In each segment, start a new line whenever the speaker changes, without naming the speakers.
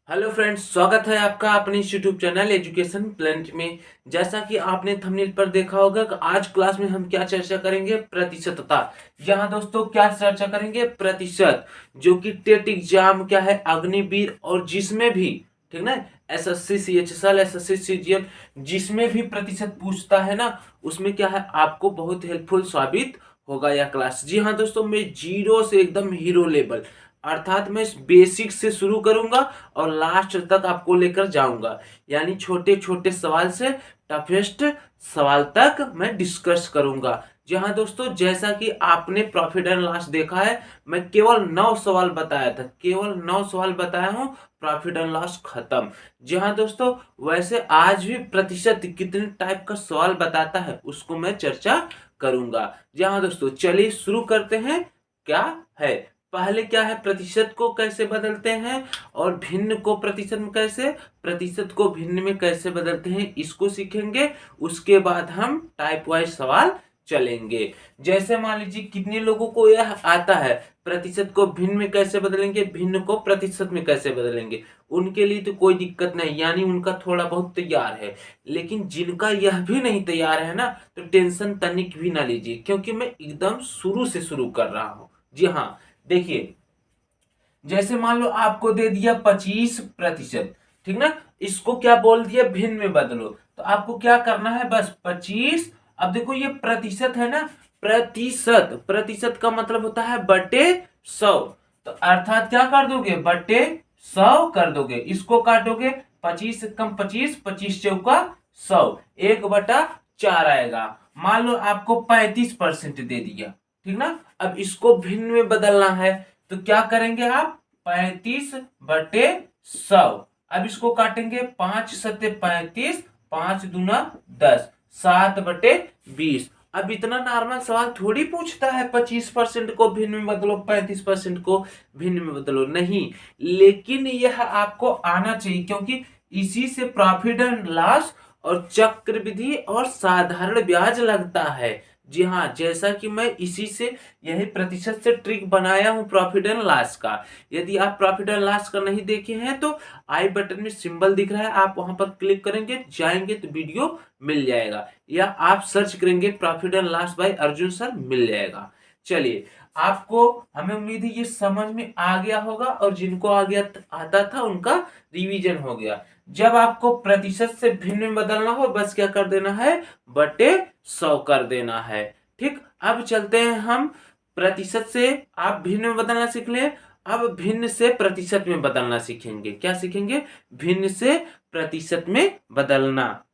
Hello friends, स्वागत है आपका अपने यूट्यूब चैनल एजुकेशन प्लेनेट में। जैसा कि आपने थंबनेल पर देखा होगा कि आज क्लास में हम क्या चर्चा करेंगे, प्रतिशतता। यहाँ दोस्तों क्या चर्चा करेंगे, प्रतिशत, जो कि टेट एग्जाम क्या है, अग्निवीर और जिसमें भी, ठीक ना, एसएससी सीएचएसएल एसएससी सीजीएल जिसमें भी प्रतिशत पूछता है ना, उसमें क्या है आपको बहुत हेल्पफुल साबित होगा यह क्लास। जी हाँ दोस्तों, मैं जीरो से एकदम हीरो लेवल अर्थात मैं बेसिक से शुरू करूंगा और लास्ट तक आपको लेकर जाऊंगा, यानी छोटे छोटे सवाल से टफेस्ट सवाल तक मैं डिस्कस करूंगा। जी हाँ दोस्तों, जैसा कि आपने प्रॉफिट एंड लॉस देखा है, मैं केवल 9 सवाल बताया था, केवल 9 सवाल बताया हूँ, प्रॉफिट एंड लॉस खत्म। जी हाँ दोस्तों, वैसे आज भी प्रतिशत कितने टाइप का सवाल बताता है उसको मैं चर्चा करूंगा। जी हाँ दोस्तों, चलिए शुरू करते हैं। क्या है, पहले क्या है, प्रतिशत को कैसे बदलते हैं और भिन्न को प्रतिशत में कैसे, प्रतिशत को भिन्न में कैसे बदलते हैं, इसको सीखेंगे। उसके बाद हम टाइप वाइज सवाल चलेंगे। जैसे मान लीजिए कितने लोगों को यह आता है, प्रतिशत को भिन्न में कैसे बदलेंगे, भिन्न को प्रतिशत में कैसे बदलेंगे, उनके लिए तो कोई दिक्कत नहीं, यानी उनका थोड़ा बहुत तैयार है। लेकिन जिनका यह भी नहीं तैयार है ना, तो टेंशन तनिक भी ना लीजिए, क्योंकि मैं एकदम शुरू से शुरू कर रहा हूं। जी हाँ, देखिए, जैसे मान लो आपको दे दिया 25%, ठीक ना, इसको क्या बोल दिया, भिन्न में बदलो। तो आपको क्या करना है, बस 25। अब देखो ये प्रतिशत है ना, प्रतिशत, प्रतिशत का मतलब होता है बटे 100। तो अर्थात क्या कर दोगे, बटे 100 कर दोगे, इसको काटोगे, 25 से कम 25, 25 चौका 100, 1/4 आएगा। मान लो आपको 35% दे दिया, ठीक ना। अब इसको भिन्न में बदलना है, तो क्या करेंगे आप, 35/100। अब इसको काटेंगे, 5×7=35, 5×2=10, 7/20। अब इतना नॉर्मल सवाल थोड़ी पूछता है 25% को भिन्न में बदलो, 35% को भिन्न में बदलो, नहीं। लेकिन यह आपको आना चाहिए, क्योंकि इसी से प्रॉफिट एंड लॉस और चक्रवृद्धि और साधारण ब्याज लगता है। जी हाँ, जैसा कि मैं इसी से, यही प्रतिशत से ट्रिक बनाया हूं प्रॉफिट एंड लॉस का। यदि आप प्रॉफिट एंड लॉस का नहीं देखे हैं तो आई बटन में सिंबल दिख रहा है, आप वहां पर क्लिक करेंगे, जाएंगे तो वीडियो मिल जाएगा, या आप सर्च करेंगे profit and loss by Arjun sir, मिल जाएगा। चलिए, आपको, हमें उम्मीद है ये समझ में आ गया होगा, और जिनको आ गया आता था उनका रिवीजन हो गया। जब आपको प्रतिशत से भिन्न में बदलना हो, बस क्या कर देना है, बटे 100 कर देना है। ठीक, अब चलते हैं हम, प्रतिशत से आप भिन्न में बदलना सीख ले, अब भिन्न से प्रतिशत में बदलना सीखेंगे। क्या सीखेंगे, भिन्न से प्रतिशत में बदलना।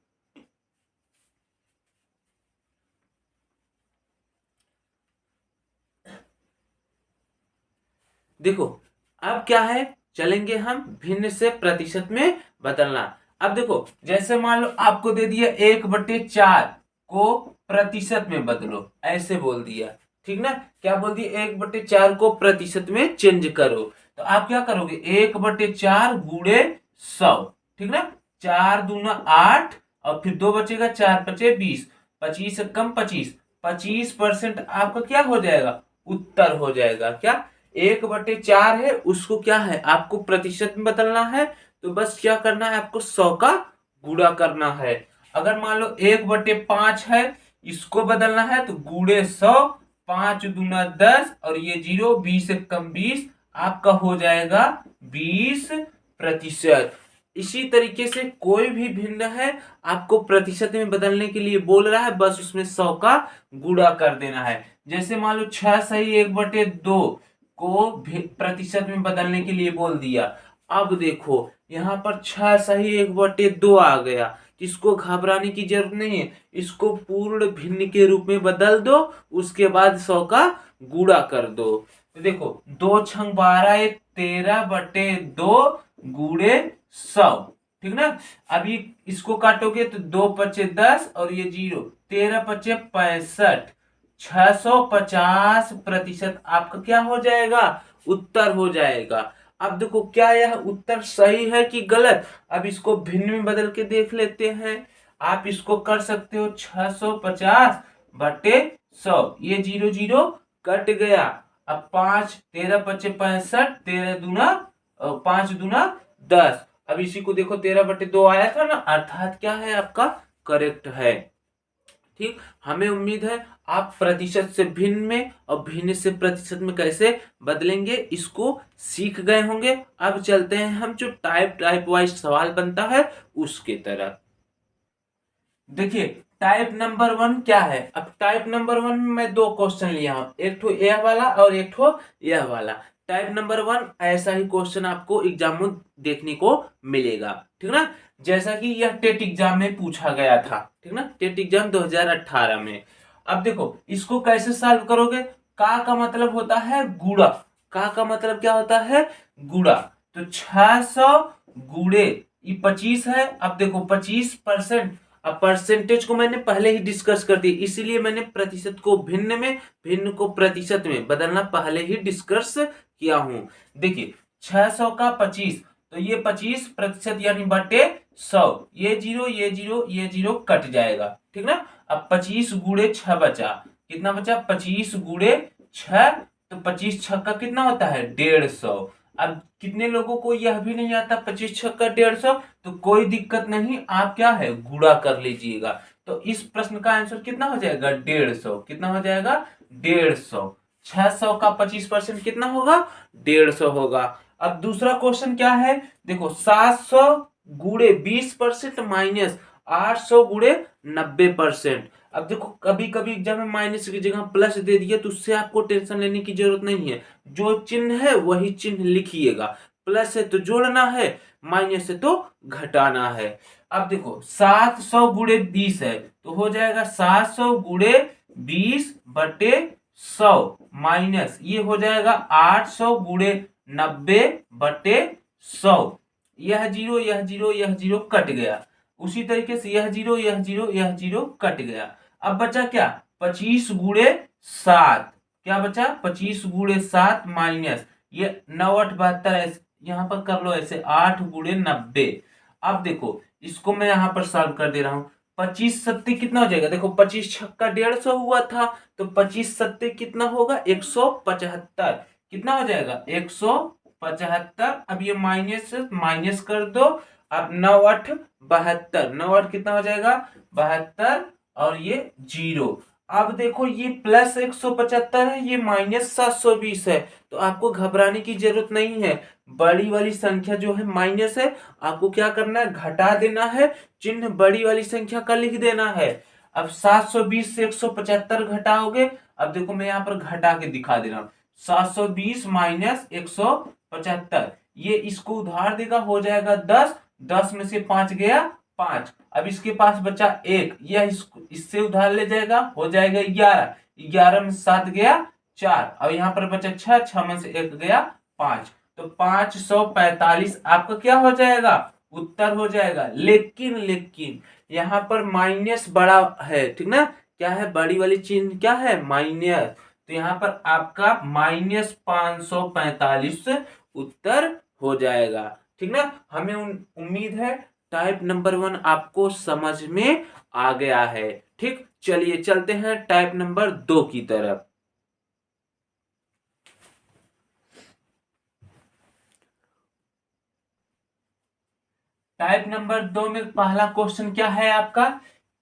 देखो, अब क्या है, चलेंगे हम भिन्न से प्रतिशत में बदलना। अब देखो, जैसे मान लो आपको दे दिया 1/4 को प्रतिशत में बदलो, ऐसे बोल दिया, ठीक ना। क्या बोल दिया, 1/4 को प्रतिशत में चेंज करो। तो आप क्या करोगे, 1/4 गुणे 100, ठीक ना, 4×2=8, और फिर 2 बचेगा, 4×5=20, 25 से कम 25, 25% आपका क्या हो जाएगा, उत्तर हो जाएगा। क्या, 1/4 है, उसको क्या है आपको प्रतिशत में बदलना है, तो बस क्या करना है, आपको 100 का गुणा करना है। अगर मान लो 1/5 है, इसको बदलना है, तो गुणे 100, 5×2=10, और ये 0, 20 से कम 20, आपका हो जाएगा 20%। इसी तरीके से कोई भी भिन्न है, आपको प्रतिशत में बदलने के लिए बोल रहा है, बस उसमें 100 का गुणा कर देना है। जैसे मान लो 6 सही 1/2 को प्रतिशत में बदलने के लिए बोल दिया। अब देखो, यहाँ पर 6 सही 1/2 आ गया, इसको घबराने की जरूरत नहीं है, इसको पूर्ण भिन्न के रूप में बदल दो, उसके बाद 100 का गुणा कर दो। तो देखो, 2×6=12, 13/2 गुणे 100, ठीक ना। अभी इसको काटोगे तो 2×5=10, और ये 0, 13×5=65, 650% आपका क्या हो जाएगा, उत्तर हो जाएगा। अब देखो, क्या यह उत्तर सही है कि गलत, अब इसको भिन्न में बदल के देख लेते हैं। आप इसको कर सकते हो, 650/100, ये 0 0 कट गया। अब 5, 13×5=65, 13×2=5×2=10, 10। अब इसी को देखो 13/2 आया था ना, अर्थात क्या है आपका करेक्ट है। ठीक, हमें उम्मीद है आप प्रतिशत से भिन्न में और भिन्न से प्रतिशत में कैसे बदलेंगे इसको सीख गए होंगे। अब चलते हैं हम जो टाइप वाइज सवाल बनता है उसके तरफ। देखिए टाइप नंबर 1 क्या है। अब टाइप नंबर 1 में मैं दो क्वेश्चन लिया हूं, एक ठो यह वाला और एक ठो यह वाला। टाइप नंबर 1 ऐसा ही क्वेश्चन आपको एग्जाम में देखने को मिलेगा, ठीक ना, जैसा कि यह टेट एग्जाम में पूछा गया था, ठीक ना, टेट एग्जाम 2018 में। अब देखो इसको कैसे सॉल्व करोगे। का मतलब होता है गुणा, का मतलब क्या होता है गुणा। तो 600 गुणे ये 25 है। अब देखो 25%, अब परसेंटेज को मैंने पहले ही डिस्कस कर दी, इसीलिए मैंने प्रतिशत को भिन्न में, भिन्न को प्रतिशत में बदलना पहले ही डिस्कस किया हूं। देखिए 600 का 25, तो ये 25% यानी बटे 100, ये जीरो ये जीरो ये जीरो कट जाएगा, ठीक ना। अब 25 गुणे 6 बचा, कितना बचा 25 गुणे 6, तो 25 छक्का कितना होता है 150। अब कितने लोगों को यह भी नहीं आता 25 छक्का 150, तो कोई दिक्कत नहीं, आप क्या है गुणा कर लीजिएगा। तो इस प्रश्न का आंसर कितना हो जाएगा 150, कितना हो जाएगा 150। 600 का 25% कितना होगा 150 होगा। अब दूसरा क्वेश्चन क्या है, देखो 700 गुणे 20% माइनस 800 गुणे 90%। अब देखो कभी कभी एग्जाम में माइनस की जगह प्लस दे दिया, तो उससे आपको टेंशन लेने की जरूरत नहीं है, जो चिन्ह है वही चिन्ह लिखिएगा। प्लस है तो जोड़ना है, माइनस है तो घटाना है। अब देखो 700 गुणे 20 है, तो हो जाएगा 700 गुणे 20 बटे 100 माइनस ये हो जाएगा 800 गुणे 90 बटे 100। यह जीरो यह जीरो यह जीरो कट गया, उसी तरीके से यह जीरो यह जीरो यह जीरो कट गया। अब बचा क्या 25 गुणे 7, क्या बचा 25 गुणे 7 माइनस ये 9 8 72, यहां पर कर लो ऐसे 8 गुणे 90। अब देखो इसको मैं यहां पर सॉल्व कर दे रहा हूं, 25 सत्ते कितना हो जाएगा, देखो 25 छक्का 150 हुआ था, तो 25 सत्ते कितना होगा 175, कितना हो जाएगा 175। अब ये माइनस माइनस कर दो, अब 9 8 72, 9 8 कितना हो जाएगा 72, और ये जीरो। अब देखो ये प्लस 175 है, ये माइनस 720 है, तो आपको घबराने की जरूरत नहीं है। बड़ी वाली संख्या जो है माइनस है, आपको क्या करना है घटा देना है, चिन्ह बड़ी वाली संख्या का लिख देना है। अब 720 से 175 घटाओगे, अब देखो मैं यहाँ पर घटा के दिखा दे रहा हूँ, 720 माइनस 175, ये इसको उधार देगा, हो जाएगा 10, 10 में से 5 गया 5। अब इसके पास बचा 1, यह इससे उधार ले जाएगा, हो जाएगा 11, 11 में 7 गया 4, और यहाँ पर बचा 6, 6 में से 1 गया 5, तो 545 आपका क्या हो जाएगा उत्तर हो जाएगा। लेकिन लेकिन यहाँ पर माइनस बड़ा है, ठीक ना, क्या है बड़ी वाली चिन्ह क्या है माइनस, तो यहाँ पर आपका माइनस 545 उत्तर हो जाएगा, ठीक ना। हमें उम्मीद है टाइप नंबर 1 आपको समझ में आ गया है। ठीक, चलिए चलते हैं टाइप नंबर 2 की तरफ। टाइप नंबर 2 में पहला क्वेश्चन क्या है आपका,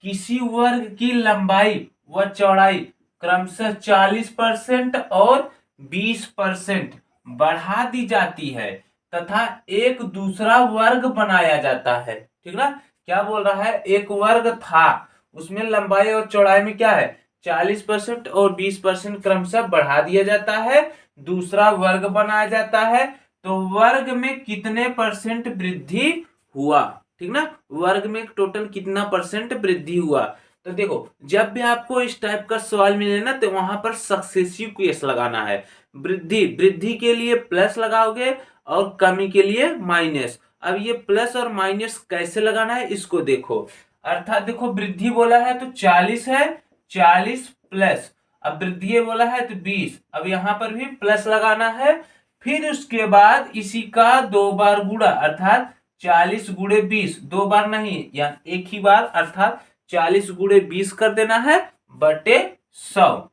किसी वर्ग की लंबाई व चौड़ाई क्रमशः 40% और 20% बढ़ा दी जाती है तथा एक दूसरा वर्ग बनाया जाता है, ठीक ना। क्या बोल रहा है, एक वर्ग था उसमें लंबाई और चौड़ाई में क्या है 40% और 20% क्रमशः बढ़ा दिया जाता है, दूसरा वर्ग बनाया जाता है, तो वर्ग में कितने परसेंट वृद्धि हुआ, ठीक ना, वर्ग में टोटल कितना परसेंट वृद्धि हुआ। तो देखो जब भी आपको इस टाइप का सवाल मिले ना, तो वहां पर सक्सेसिव केस लगाना है। वृद्धि वृद्धि के लिए प्लस लगाओगे और कमी के लिए माइनस। अब ये प्लस और माइनस कैसे लगाना है इसको देखो, अर्थात देखो वृद्धि बोला है तो 40 है, 40 प्लस, अब वृद्धि बोला है तो 20, अब यहां पर भी प्लस लगाना है, फिर उसके बाद इसी का 2 बार गुणा, अर्थात 40 गुणे 20, 2 बार नहीं या एक ही बार, अर्थात 40 गुणे 20 कर देना है बटे 100।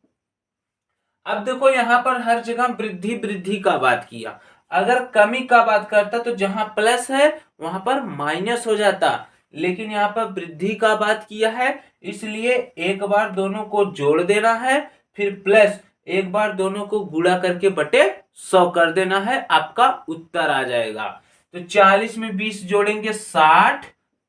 अब देखो यहां पर हर जगह वृद्धि वृद्धि का बात किया, अगर कमी का बात करता तो जहां प्लस है वहां पर माइनस हो जाता, लेकिन यहाँ पर वृद्धि का बात किया है, इसलिए एक बार दोनों को जोड़ देना है, फिर प्लस एक बार दोनों को गुणा करके बटे 100 कर देना है, आपका उत्तर आ जाएगा। तो 40 में 20 जोड़ेंगे 60,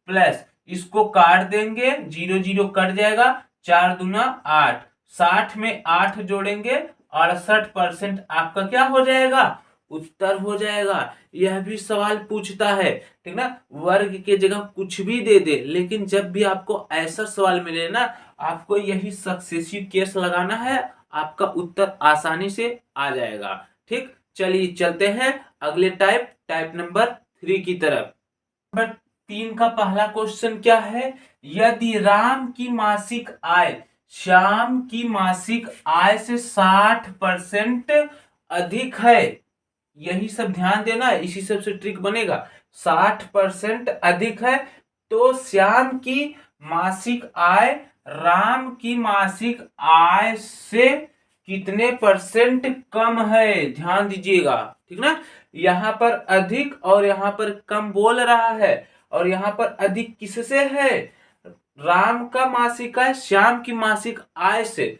प्लस इसको काट देंगे, 0 0 कट जाएगा, 4 दूना 8, 60 में 8 जोड़ेंगे 68% आपका क्या हो जाएगा, उत्तर हो जाएगा। यह भी सवाल पूछता है, ठीक ना, वर्ग के जगह कुछ भी दे दे, लेकिन जब भी आपको ऐसा सवाल मिले ना, आपको यही सक्सेसिव केस लगाना है, आपका उत्तर आसानी से आ जाएगा। ठीक, चलिए चलते हैं अगले टाइप नंबर 3 की तरफ। नंबर 3 का पहला क्वेश्चन क्या है, यदि राम की मासिक आय श्याम की मासिक आय से 60% अधिक है, यही सब ध्यान देना, इसी सबसे ट्रिक बनेगा। 60% अधिक है तो श्याम की मासिक आय राम की मासिक आय से कितने परसेंट कम है, ध्यान दीजिएगा, ठीक ना। यहां पर अधिक और यहां पर कम बोल रहा है, और यहां पर अधिक किससे है, राम का मासिक आय श्याम की मासिक आय से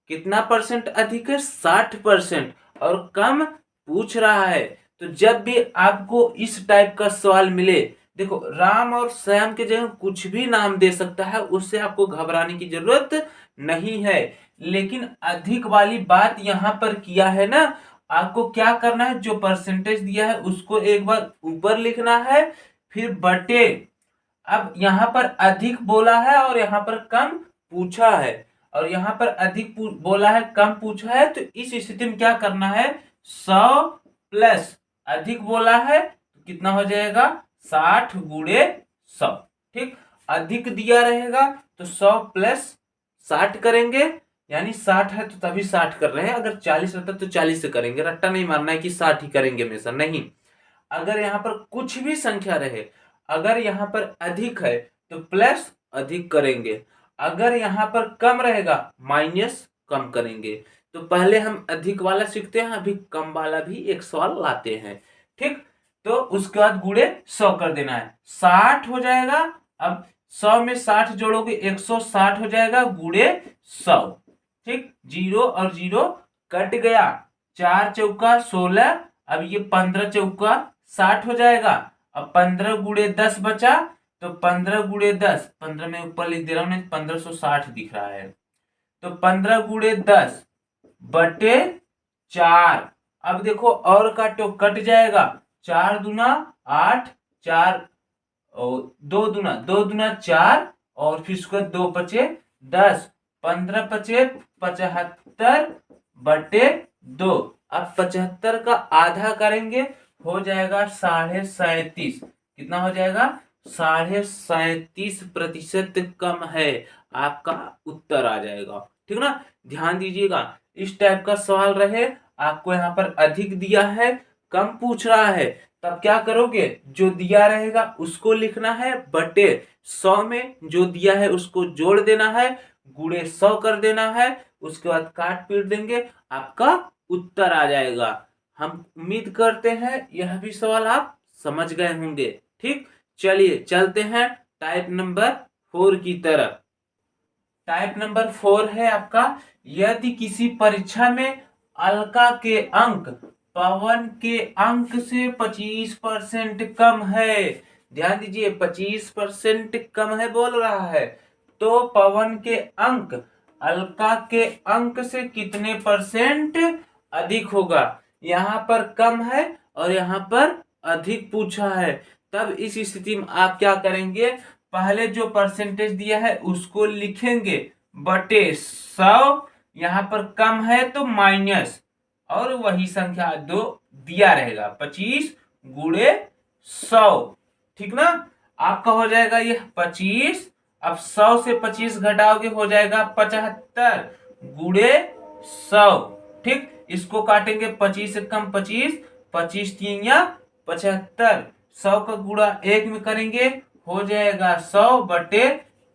कितना परसेंट अधिक है, 60%, और कम पूछ रहा है। तो जब भी आपको इस टाइप का सवाल मिले, देखो राम और श्याम के जगह कुछ भी नाम दे सकता है, उससे आपको घबराने की जरूरत नहीं है, लेकिन अधिक वाली बात यहां पर किया है ना, आपको क्या करना है, जो परसेंटेज दिया है उसको एक बार ऊपर लिखना है, फिर बटे, अब यहां पर अधिक बोला है और यहां पर कम पूछा है, और यहां पर अधिक बोला है कम पूछा है, तो इस स्थिति में क्या करना है, 100 प्लस अधिक बोला है तो कितना हो जाएगा, 60 गुणे 100। ठीक, अधिक दिया रहेगा तो 100 प्लस 60 करेंगे, यानी 60 है तो तभी 60 कर रहे हैं, अगर 40 रहता तो 40 से करेंगे, रट्टा नहीं मारना है कि 60 ही करेंगे हमेशा, नहीं। अगर यहां पर कुछ भी संख्या रहे, अगर यहां पर अधिक है तो प्लस अधिक करेंगे, अगर यहां पर कम रहेगा माइनस कम करेंगे। तो पहले हम अधिक वाला सीखते हैं, अभी कम वाला भी एक सवाल लाते हैं। ठीक, तो उसके बाद गुणे 100 कर देना है, 60 हो जाएगा। अब 100 में 60 जोड़ोगे 160 हो जाएगा, गुणे 100। ठीक, 0 और 0 कट गया, 4 चौका 16, अब ये 15 चौका 60 हो जाएगा। अब 15 गुणे 10 बचा, तो 15 गुणे 10, 15 में ऊपर लिख दे रहा हूं, 1560 दिख रहा है, तो 15 गुणे 10 बटे 4। अब देखो और काटो, कट जाएगा, 4 दूना 8, 4 और 2 दूना 4, और फिर उसके 2 पचे 10, 15 पचे 75 बटे 2। अब 75 का आधा करेंगे, हो जाएगा 37.5, कितना हो जाएगा, 37.5% कम है, आपका उत्तर आ जाएगा। ठीक ना, ध्यान दीजिएगा, इस टाइप का सवाल रहे, आपको यहाँ पर अधिक दिया है कम पूछ रहा है, तब क्या करोगे, जो दिया रहेगा उसको लिखना है, बटे 100 में जो दिया है उसको जोड़ देना है, गुणे 100 कर देना है, उसके बाद काट पीट देंगे, आपका उत्तर आ जाएगा। हम उम्मीद करते हैं यह भी सवाल आप समझ गए होंगे। ठीक, चलिए चलते हैं टाइप नंबर 4 की तरफ। टाइप नंबर 4 है आपका, यदि किसी परीक्षा में अलका के अंक पवन के अंक से 25% कम है, ध्यान दीजिए 25% कम है बोल रहा है, तो पवन के अंक अलका के अंक से कितने परसेंट अधिक होगा। यहां पर कम है और यहां पर अधिक पूछा है, तब इस स्थिति में आप क्या करेंगे, पहले जो परसेंटेज दिया है उसको लिखेंगे, बटे 100, यहां पर कम है तो माइनस, और वही संख्या दो दिया रहेगा, 25 गुणे 100। ठीक ना, आपका हो जाएगा ये 25, अब 100 से 25 घटाओगे हो जाएगा 75 गुणे 100। ठीक, इसको काटेंगे, 25 से कम 25, 25 3 या 75, 100 का गुणा 1 में करेंगे, हो जाएगा 100 बटे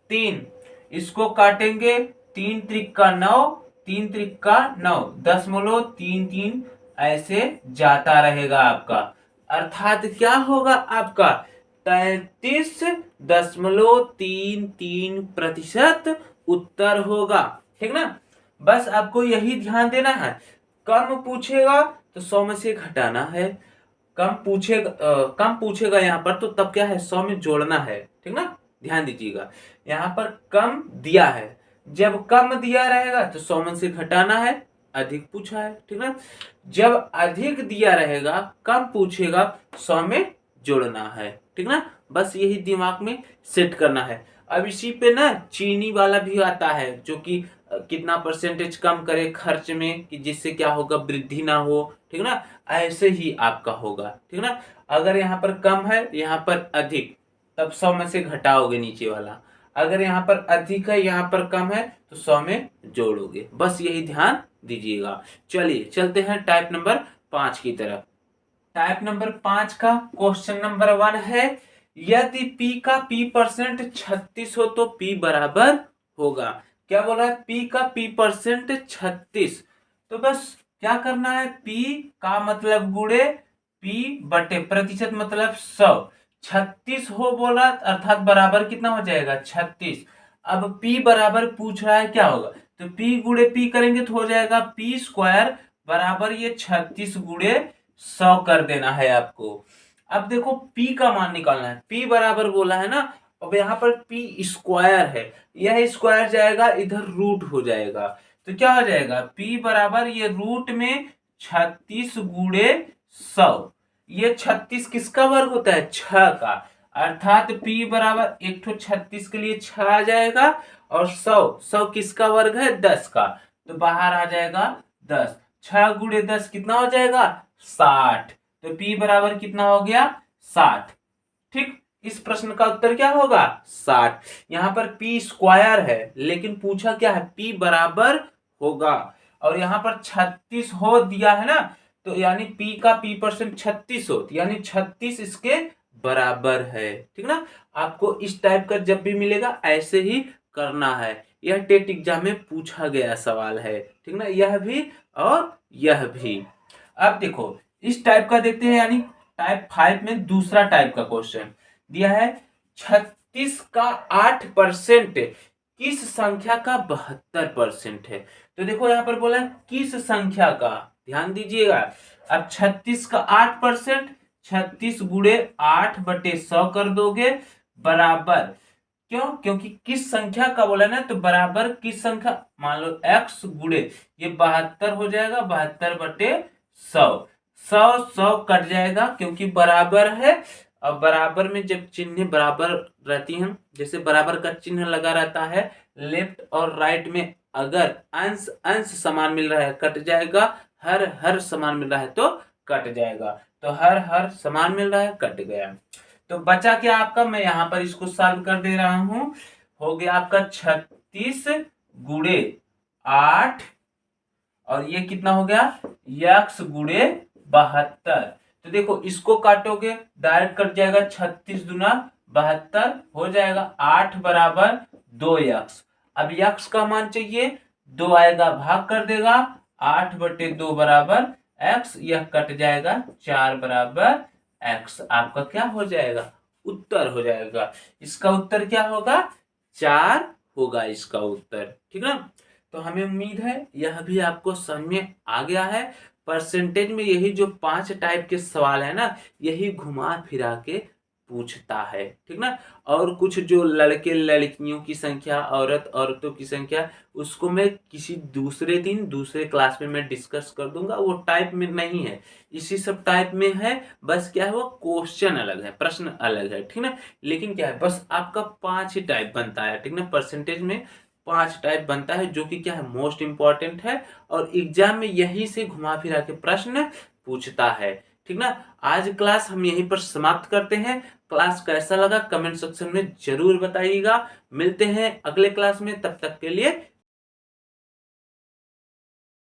3, इसको काटेंगे, 3 त्रिक का 9, 3 त्रिक का 9, 10 मोलो 3 3 ऐसे जाता रहेगा आपका, अर्थात क्या होगा आपका 33.33% उत्तर होगा। ठीक ना, बस आपको यही ध्यान देना है। कम पूछेगा तो 100 में से घटाना है, कम पूछेगा यहाँ पर तो तब क्या है 100 में जोड़ना है। ठीक ना, ध्यान दीजिएगा, यहाँ पर कम दिया है, जब कम दिया रहेगा तो 100 में से घटाना है, अधिक पूछा है। ठीक ना, जब अधिक दिया रहेगा कम पूछेगा 100 में जोड़ना है। ठीक ना, बस यही दिमाग में सेट करना है। अब इसी पे ना चीनी वाला भी आता है, जो कि कितना परसेंटेज कम करे खर्च में, कि जिससे क्या होगा वृद्धि ना हो। ठीक ना, ऐसे ही आपका होगा। ठीक ना, अगर यहाँ पर कम है यहाँ पर अधिक, तब 100 में से घटाओगे नीचे वाला, अगर यहाँ पर अधिक है यहाँ पर कम है तो 100 में जोड़ोगे। बस यही ध्यान दीजिएगा। चलिए चलते हैं टाइप नंबर 5 की तरफ। टाइप नंबर 5 का क्वेश्चन नंबर 1 है, यदि P का P% 36 हो तो P बराबर होगा। क्या बोला है, P का P% 36, तो बस क्या करना है, P का मतलब गुणे P बटे प्रतिशत मतलब 100, 36 हो बोला अर्थात बराबर कितना हो जाएगा 36। अब P बराबर पूछ रहा है क्या होगा, तो P गुणे P करेंगे तो हो जाएगा P² बराबर ये 36 गुणे 100 कर देना है आपको। अब देखो P का मान निकालना है, P बराबर बोला है ना, अब यहाँ पर P² है, यह स्क्वायर जाएगा इधर रूट हो जाएगा, तो क्या हो जाएगा P बराबर ये रूट में 36 गुणे 100, ये 36 किसका वर्ग होता है 6 का, अर्थात P बराबर एक तो 36 के लिए 6 आ जाएगा, और 100 किसका वर्ग है 10 का, तो बाहर आ जाएगा 10, 6 गुणे 10 कितना हो जाएगा 60, तो P बराबर कितना हो गया 60। ठीक, इस प्रश्न का उत्तर क्या होगा 60। यहाँ पर P² है लेकिन पूछा क्या है P बराबर होगा, और यहाँ पर 36 हो दिया है ना, तो यानी P का P% 36 हो, यानी 36 इसके बराबर है। ठीक ना, आपको इस टाइप का जब भी मिलेगा ऐसे ही करना है, यह टेट एग्जाम में पूछा गया सवाल है। ठीक ना, यह भी और यह भी। अब देखो इस टाइप का देखते हैं, यानी टाइप 5 में दूसरा टाइप का क्वेश्चन दिया है, 36 का 8% किस संख्या का 72% है। तो देखो यहाँ पर बोला है किस संख्या का, ध्यान दीजिएगा। अब 36 का 8%, 36 गुणे 8 बटे 100 कर दोगे बराबर, क्यों, क्योंकि किस संख्या का बोला ना, तो बराबर किस संख्या, मान लो x गुणे ये 72 हो जाएगा, 72 बटे 100, 100 कट जाएगा क्योंकि बराबर है। अब बराबर में जब चिन्ह बराबर रहती हैं, जैसे बराबर का चिन्ह लगा रहता है लेफ्ट और राइट में, अगर अंश अंश समान मिल रहा है कट जाएगा, हर समान मिल रहा है तो कट जाएगा, तो हर समान मिल रहा है कट गया। तो बचा क्या आपका, मैं यहाँ पर इसको सॉल्व कर दे रहा हूं, हो गया आपका 36 गुणे 8, और ये कितना हो गया x गुणे 72। तो देखो इसको काटोगे डायरेक्ट कट जाएगा, 36 दूना 72 हो जाएगा, 8 बराबर 2x। अब x का मान चाहिए, 2 आएगा भाग कर देगा, 8 बटे 2 बराबर x, यह कट जाएगा 4 बराबर x, आपका क्या हो जाएगा उत्तर हो जाएगा। इसका उत्तर क्या होगा 4 होगा इसका उत्तर। ठीक ना, तो हमें उम्मीद है यह भी आपको समझ में आ गया है। परसेंटेज में यही जो 5 टाइप के सवाल है ना, यही घुमा फिरा के पूछता है। ठीक ना, और कुछ जो लड़के लड़कियों की संख्या, औरत औरतों की संख्या, उसको मैं किसी दूसरे दिन दूसरे क्लास में मैं डिस्कस कर दूंगा, वो टाइप में नहीं है, इसी सब टाइप में है, बस क्या है वो क्वेश्चन अलग है, प्रश्न अलग है। ठीक ना, लेकिन क्या है बस आपका 5 ही टाइप बनता है। ठीक ना, परसेंटेज में 5 टाइप बनता है, जो कि क्या है मोस्ट इंपॉर्टेंट है, और एग्जाम में यही से घुमा फिरा के प्रश्न पूछता है। ठीक ना, आज क्लास हम यहीं पर समाप्त करते हैं। क्लास कैसा लगा कमेंट सेक्शन में जरूर बताइएगा। मिलते हैं अगले क्लास में, तब तक के लिए